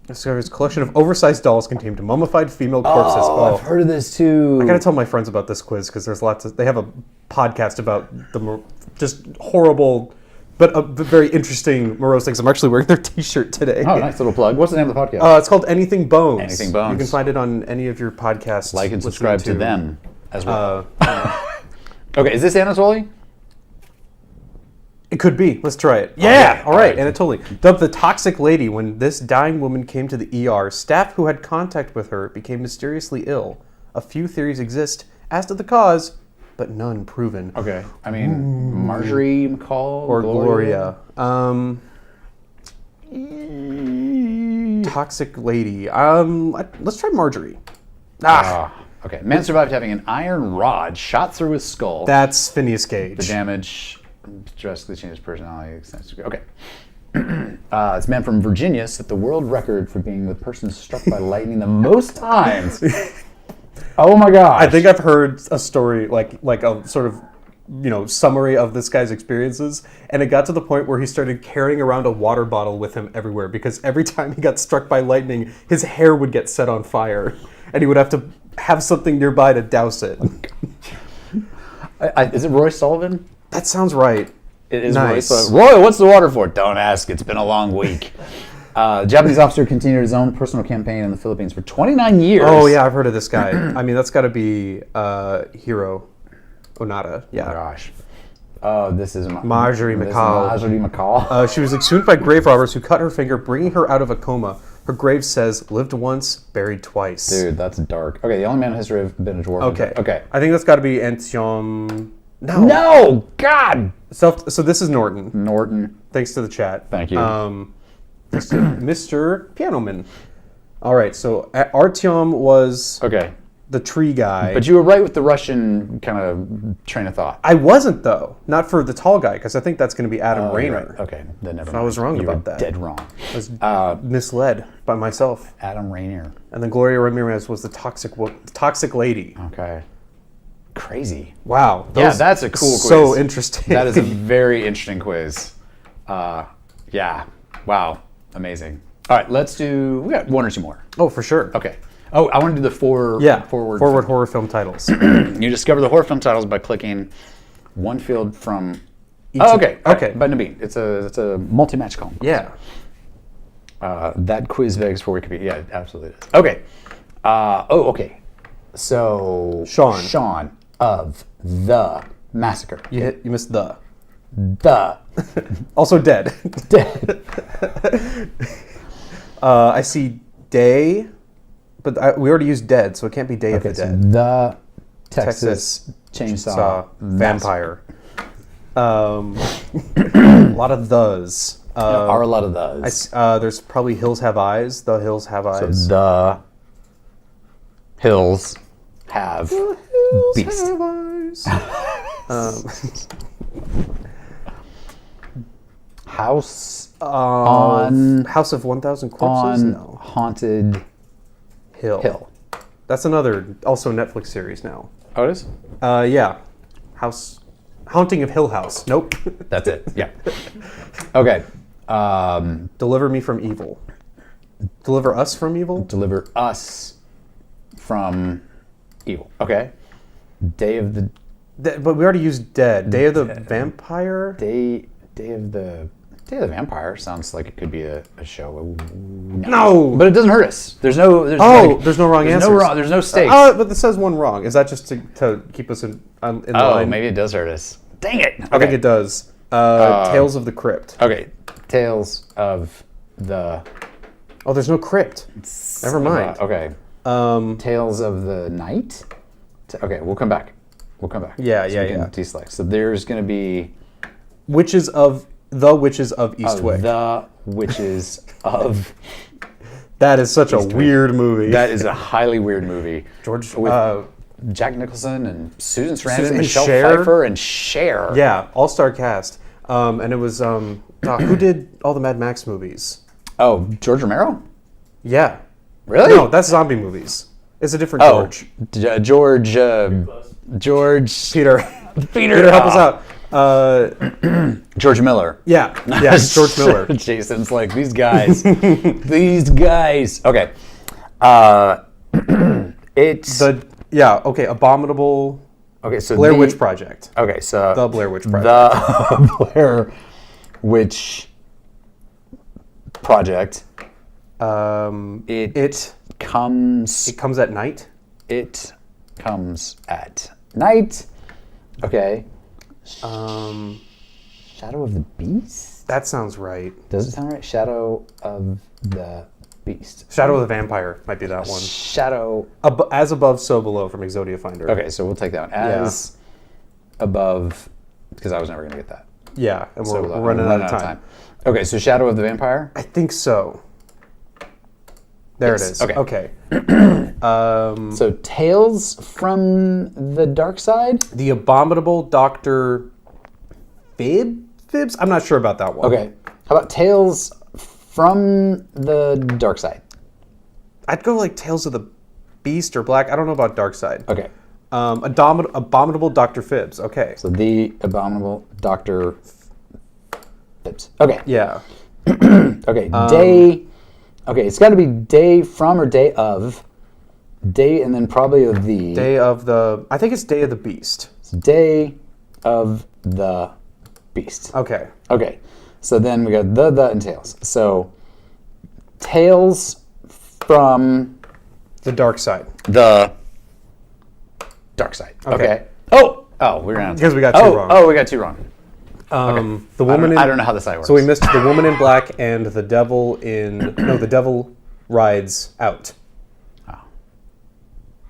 Discovers a collection of oversized dolls contained mummified female corpses. Oh, I've heard of this too. I gotta tell my friends about this quiz because there's lots of. They have a podcast about the just horrible, but very interesting morose things. I'm actually wearing their T-shirt today. Oh, nice little plug. What's the name of the podcast? It's called Anything Bones. Anything Bones. You can find it on any of your podcasts. Like and subscribe to them as well. Okay, is this Anatoly? It could be. Let's try it. Yeah. All right. Anatoly. Dubbed the Toxic Lady, when this dying woman came to the ER, staff who had contact with her became mysteriously ill. A few theories exist as to the cause, but none proven. Okay. I mean, Marjorie McCall Or Gloria. Toxic Lady. Let's try Marjorie. Okay. Man survived having an iron rod shot through his skull. That's Phineas Gage. The damage drastically changed his personality. Okay. This man from Virginia set the world record for being the person struck by lightning the most times. Oh my gosh. I think I've heard a story like a sort of summary of this guy's experiences, and it got to the point where he started carrying around a water bottle with him everywhere because every time he got struck by lightning, his hair would get set on fire, and he would have to have something nearby to douse it. Is it Roy Sullivan? That sounds right. It is Nice. Roy Sullivan. Roy, what's the water for? Don't ask. It's been a long week. Japanese officer continued his own personal campaign in the Philippines for 29 years. Oh yeah, I've heard of this guy. I mean, that's got to be Hiro Onada. Yeah. Oh my gosh. This is Marjorie McCall. Marjorie McCall. She was exhumed by grave robbers who cut her finger, bringing her out of a coma. Her grave says, lived once, buried twice. Dude, that's dark. Okay, the only man in history to have been a dwarf. Okay. I think that's got to be Antium. No! God! So this is Norton. Norton. Thanks to the chat. Thank you. Mr. Pianoman. All right, so Artyom was the tree guy. But you were right with the Russian kind of train of thought. I wasn't, though. Not for the tall guy, because I think that's going to be Adam Rayner. Right. Okay, then never mind. I was wrong you about were that. Dead wrong. I was misled by myself. Adam Rayner. And then Gloria Ramirez was the toxic lady. Okay. Crazy. Wow. Yeah, that's a cool quiz. So interesting. That is a very interesting quiz. Yeah. Wow. Amazing. All right, we got one or two more. Oh, for sure. Okay. Oh, I want to do the forward horror film titles. You discover the horror film titles by clicking one field from each. Okay. By Nabeen. It's a multi-match column. Yeah. That quiz begs for Wikipedia. Yeah, it absolutely is. Okay. Okay. So Sean of the massacre. You missed the. Also dead. Dead. I see day, but we already used dead, so it can't be Day of the Dead. The Texas Chainsaw Vampire. A lot of those. Are a lot of those. There's probably Hills Have Eyes. The Hills Have Eyes. So the Hills have beast. Have eyes. House House of 1,000 Corpses? on No. Haunted Hill. That's another also Netflix series now. Oh, it is? Yeah. Haunting of Hill House. Nope. That's it. Yeah. Okay. Deliver me from evil. Deliver us from evil? Deliver us from evil. Okay. Day of the But we already used dead. Day of the Vampire? Day of the Vampire sounds like it could be a show. No! But it doesn't hurt us. There's no There's no wrong answers. There's no stakes. But this says one wrong. Is that just to keep us in line? Maybe it does hurt us. Dang it. I think it does. Tales of the Crypt. Okay. Tales of the... Oh, there's no crypt. Never mind. Okay. Tales of the Night? Okay, we'll come back. Yeah. Deselect. So there's going to be... Witches of Eastwick. The Witches of That is such a weird movie. That is a highly weird movie. George with Jack Nicholson and Susan Sarandon Susan- and and Michelle Cher. Pfeiffer and Cher. Yeah, all-star cast. And it was who did all the Mad Max movies? Oh, George Romero? Yeah. Really? No, that's zombie movies. It's a different Oh, George. George. Close. George. Peter, help us out. George Miller. Yeah, George Miller. Jason's like, these guys. These guys. Okay. It's. Abominable Okay, so Blair Witch Project. Okay, so. The Blair Witch Project. The Blair Witch Project. It comes. comes at night. It comes at night. Okay. Shadow of the Beast? That sounds right. Does it sound right? Shadow of the Beast. Shadow of the Vampire might be that one. Shadow. As above, so below from Exodia Finder. Okay, so we'll take that one. As above, because I was never going to get that. Yeah, and So we're running out of time. Okay, so Shadow of the Vampire? I think so. There Yes, it is. okay. Okay. So Tales from the Dark Side? The Abominable Dr. Phibbs? I'm not sure about that one. Okay. How about Tales from the Dark Side? I'd go like Tales of the Beast or Black. I don't know about Dark Side. Okay. Abominable Dr. Phibbs. Okay. So the Abominable Dr. Phibbs. Okay. Yeah. Okay. Day. Okay, it's got to be day from or day of. Day and then probably of the. I think it's Day of the Beast. It's Day of the Beast. Okay. Okay. So then we got the and Tales. So Tales from The Dark Side. the Dark Side. Okay. Oh, we're gonna. Because we got two wrong. Oh, we got two wrong. The woman I don't know how the side works. So we missed The Woman in Black and The Devil The Devil Rides Out.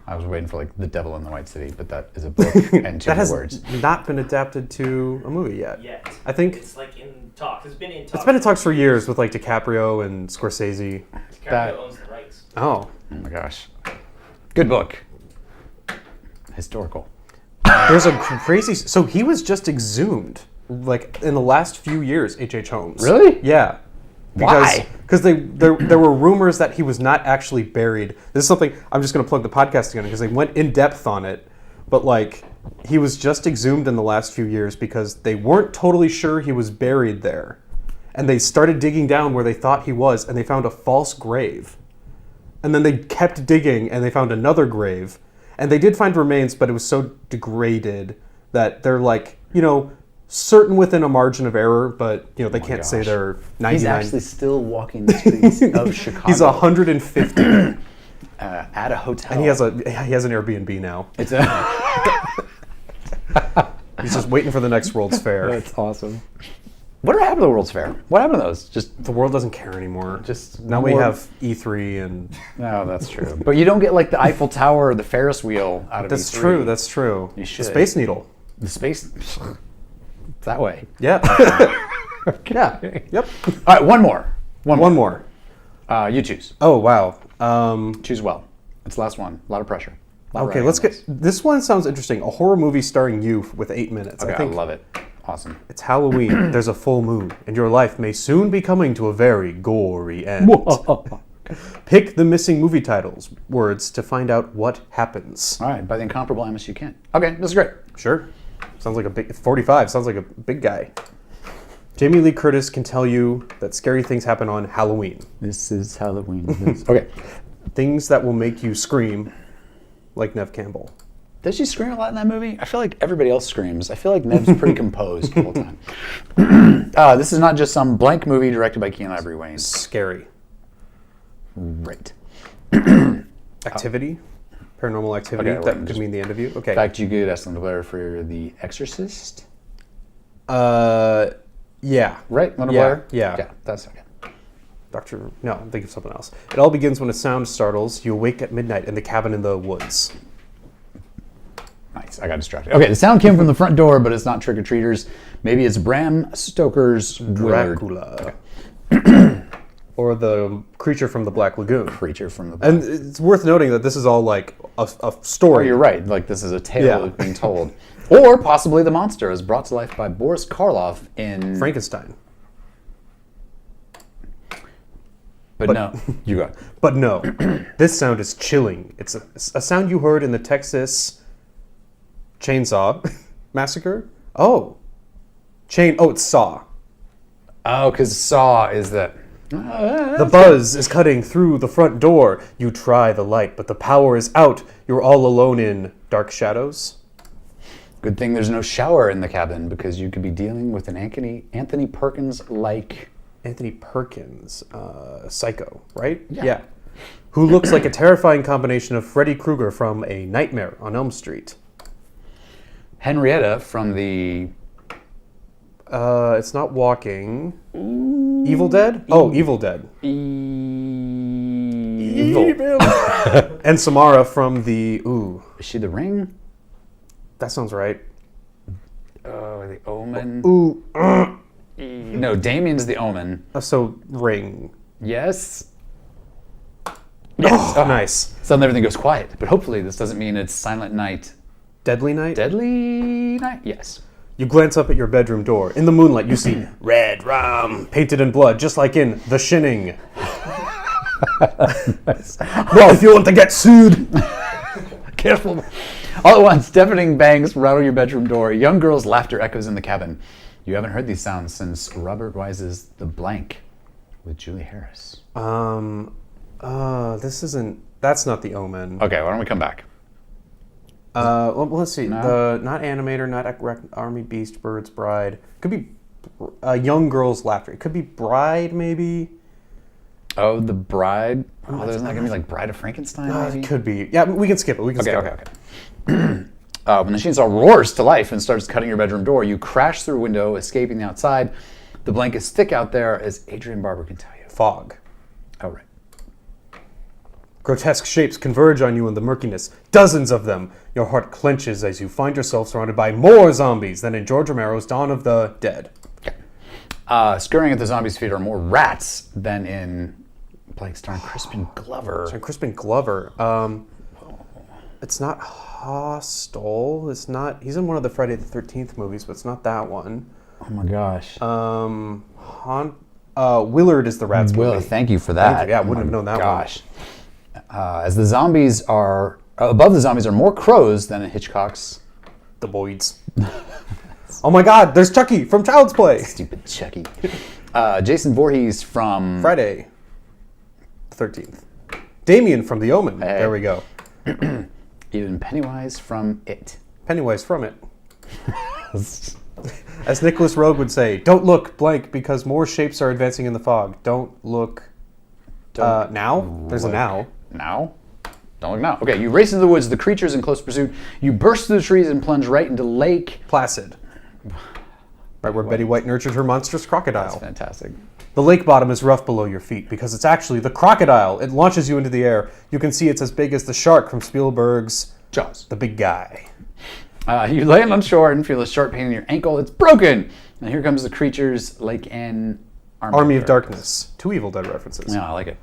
I was waiting for like The Devil in the White City, but that is a book and two That has words. not been adapted to a movie yet. I think It's like in talks. It's been in talks. it's been in talks for years with like DiCaprio and Scorsese. DiCaprio owns the rights. Oh. Oh my gosh. Good book. Historical. There's a crazy. So he was just exhumed, like in the last few years. H.H. Holmes. Really? Yeah. Why? Because there were rumors that he was not actually buried. This is something I'm just going to plug the podcast again because they went in depth on it, but like he was just exhumed in the last few years because they weren't totally sure he was buried there, and they started digging down where they thought he was, and they found a false grave, and then they kept digging and they found another grave. And they did find remains, but it was so degraded that they're like, certain within a margin of error, but they can't say they're 99. He's actually still walking the streets of Chicago. He's 150, at a hotel. and he has an Airbnb now. It's He's just waiting for the next World's Fair. That's awesome. Whatever happened to the World's Fair? What happened to those? Just The world doesn't care anymore. Just now we more- have E3 and no, that's true. But you don't get like the Eiffel Tower or the Ferris wheel out of that's E3. true. That's true. You should. The Space Needle. The space. That way. Yeah. Yeah. Yep. All right, one more. One more. You choose. Oh wow. Choose well. It's the last one. A lot of pressure. Okay, let's get. This one sounds interesting. A horror movie starring you with 8 minutes. Okay, I I think love it. Awesome. it's Halloween. There's a full moon, and your life may soon be coming to a very gory end. Pick the missing movie titles words to find out what happens. All right, by the incomparable Amos, you can. Okay, this is great. Sure. Sounds like a big 45. Sounds like a big guy. Jamie Lee Curtis can tell you that scary things happen on Halloween. This is Halloween. Okay. Things that will make you scream, like Nev Campbell. Does she scream a lot in that movie? I feel like everybody else screams. I feel like Nev's pretty composed the whole time. This is not just some blank movie directed by Keanu Ivory Wayne. Scary. Right. Activity. Paranormal activity. Okay, That could mean the end of you. Okay. In fact, you could ask them to Blair for The Exorcist. Yeah. Right? Linda Yeah, Blair? yeah. Yeah, that's okay. No, I'm thinking of something else. It all begins when a sound startles. You awake at midnight in the cabin in the woods. Nice, I got distracted. Okay, the sound came from the front door, but it's not trick-or-treaters. Maybe it's Bram Stoker's Willard. Dracula. or the creature from the Black Lagoon. Creature from the And it's worth noting that this is all like a story. Oh, you're right. Like this is a tale Yeah. being told. Or possibly the monster is brought to life by Boris Karloff in... Frankenstein. But no, you go. But no, this sound is chilling. It's a sound you heard in the Texas Chainsaw Massacre. It's Saw. Oh, because Saw is that... The buzz is cutting through the front door. You try the light, but the power is out. You're all alone in dark shadows. Good thing there's no shower in the cabin because you could be dealing with an Anthony Perkins-like... Anthony Perkins, Psycho, right? Yeah. Who looks like a terrifying combination of Freddy Krueger from A Nightmare on Elm Street. Henrietta from the... It's not Walking. Evil Dead? Oh, Evil Dead. Evil. And Samara from the... Is she the Ring? That sounds right. Oh, the Omen. Ooh. No, Damien's the Omen. So, Ring. Yes. Yes. Oh, nice. Suddenly everything goes quiet, but hopefully this doesn't mean it's Silent Night. Deadly Night? Deadly Night? Yes. You glance up at your bedroom door. In the moonlight, you see red rum painted in blood, just like in The Shinning. Well, if you want to get sued. Careful. All at once, deafening bangs rattle your bedroom door. A young girl's laughter echoes in the cabin. You haven't heard these sounds since Robert Wise's The Blank with Julie Harris. That's not The Omen. Okay, why don't we come back? Well, let's see. No. Not Animator, not Army Beast, Bird's Bride. Could be a young girl's laughter. It could be Bride, maybe. Oh, The Bride? Oh, there's not going to be like Bride of Frankenstein, maybe? It could be. Yeah, we can skip it. Okay. When the chainsaw roars to life and starts cutting your bedroom door, you crash through a window, escaping the outside. The blanket is thick out there, as Adrian Barber can tell you. Fog. Oh, right. Grotesque shapes converge on you in the murkiness. Dozens of them. Your heart clenches as you find yourself surrounded by more zombies than in George Romero's Dawn of the Dead. Okay. Scurrying at the zombies' feet are more rats than in blank starring Crispin Glover. Crispin Glover. It's not Hostel. It's not. He's in one of the Friday the 13th movies, but it's not that one. Oh my gosh. Willard is the rat's Will, movie. thank you for that. Thank you. Yeah, I wouldn't have known that gosh. As the zombies are above the zombies are more crows than in Hitchcock's The Boys. Oh my God! There's Chucky from Child's Play. Stupid Chucky. Jason Voorhees from Friday the 13th. Damien from The Omen. Hey. There we go. Even Pennywise from It. Pennywise from It. As Nicholas Rogue would say, don't look blank because more shapes are advancing in the fog. Don't look now? There's a now. Now? Don't look now. Okay, you race into the woods. The creature's in close pursuit. You burst through the trees and plunge right into Lake Placid. Right where Betty White nurtured her monstrous crocodile. That's fantastic. The lake bottom is rough below your feet because it's actually the crocodile. It launches you into the air. You can see it's as big as the shark from Spielberg's Jaws. The Big Guy. You land on shore and feel a sharp pain in your ankle. It's broken! And here comes the creatures like an Army of Darkness. 2 Evil Dead references. Yeah, I like it.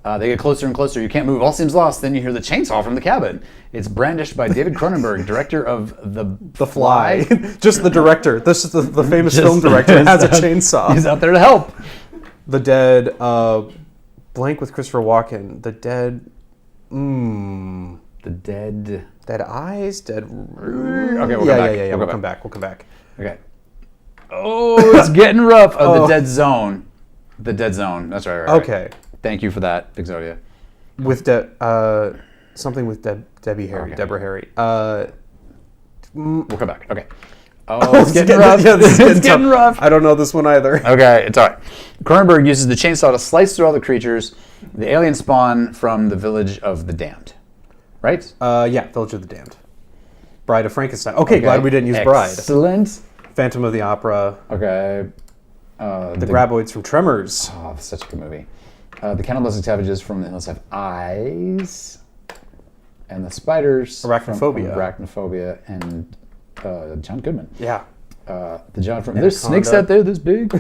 They get closer and closer. You can't move. All seems lost. Then you hear the chainsaw from the cabin. It's brandished by David Cronenberg, director of The Fly. Just the director. This is the famous film director. Has a chainsaw. He's out there to help. The Dead. Blank with Christopher Walken. The Dead. The Dead. Dead Eyes. Dead. Okay, we'll come back. Yeah. We'll We'll come back. We'll come back. Okay. Oh, it's getting rough. The Dead Zone. The Dead Zone. That's right. Okay. Thank you for that, Exodia. With something with Debbie Harry, Okay. Deborah Harry. We'll come back. Okay. Oh, it's getting rough. Yeah, this is It's getting tough. rough. I don't know this one either. Okay, it's all right. Cronenberg uses the chainsaw to slice through all the creatures. The alien spawn from the Village of the Damned. Right? Yeah, Village of the Damned. Bride of Frankenstein. Okay, glad we didn't use Bride. Excellent. Phantom of the Opera. Okay. The Graboids from Tremors. Oh, that's such a good movie. The Cannibalistic Savages from The Hills Have Eyes. And the Spiders Arachnophobia. from Arachnophobia and John Goodman. Yeah. The John from... There's snakes out there this big.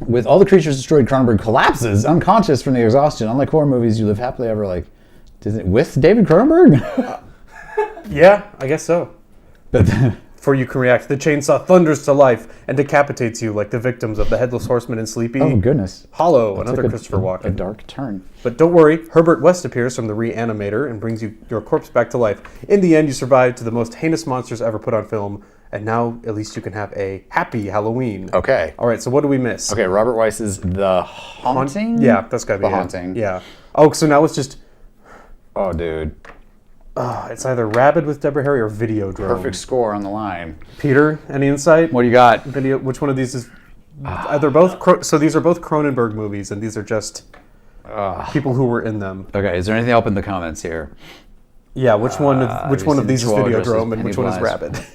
With all the creatures destroyed, Cronenberg collapses unconscious from the exhaustion. Unlike horror movies, you live happily ever. Like, with David Cronenberg? Yeah, I guess so. But Before you can react, the chainsaw thunders to life and decapitates you like the victims of the Headless Horseman and Sleepy oh goodness, Hollow, Took another Christopher a Walken. dark turn. But don't worry, Herbert West appears from the Reanimator and brings your corpse back to life. In the end, you survive to the most heinous monsters ever put on film, and now at least you can have a happy Halloween. Okay. All right, so what do we miss? Okay, Robert Weiss's The Haunting? Yeah, that's gotta be The it. Haunting. Yeah. Oh, so now it's just, Oh, dude. it's either Rabid with Deborah Harry or Videodrome. Perfect score on the line. Peter, any insight? What do you got? Video? Which one of these is? They're both. So these are both Cronenberg movies, and these are just people who were in them. Okay, is there anything up in the comments here? Yeah. Which one of these is Joel versus Videodrome, and which one is Pennywise. Rabid?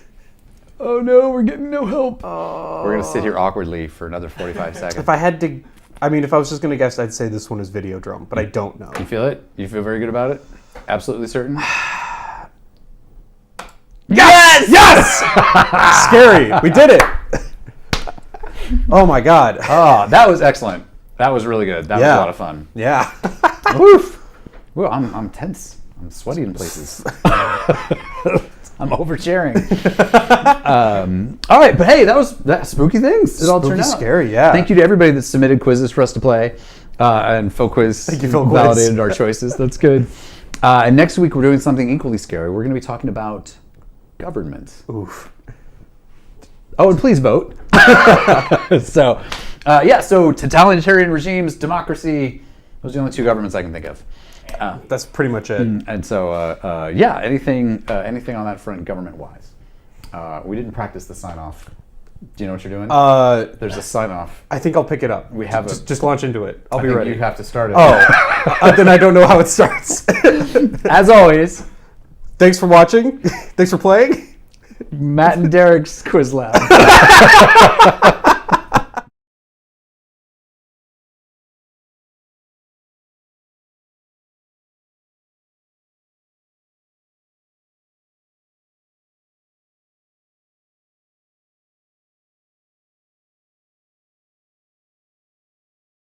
Oh no, we're getting no help. We're going to sit here awkwardly for another 45 seconds. If I had to, I mean, if I was just gonna guess, I'd say this one is Videodrome, but I don't know. You feel it? You feel very good about it? Absolutely certain? Yes! Yes! Scary. We did it. Oh my God. Oh, that was excellent. That was really good. That was a lot of fun. Yeah. Woof. Well, I'm tense. I'm sweaty in places. I'm oversharing. All right, but hey, that was spooky things. It all turned out Scary. Yeah. Thank you to everybody that submitted quizzes for us to play, and Phil Quiz Thank you, Phil Quiz. validated our choices. That's good. And next week we're doing something equally scary. We're going to be talking about government. Oof. Oh, and please vote. So totalitarian regimes, democracy. Those are the only two governments I can think of. That's pretty much it. And so, anything on that front, government-wise. We didn't practice the sign-off. Do you know what you're doing? There's a sign-off. I think I'll pick it up. We have just launch into it. I'll be ready. You have to start it. Oh, then I don't know how it starts. As always, Thanks for watching. Thanks for playing. Matt and Derek's Quiz Lab.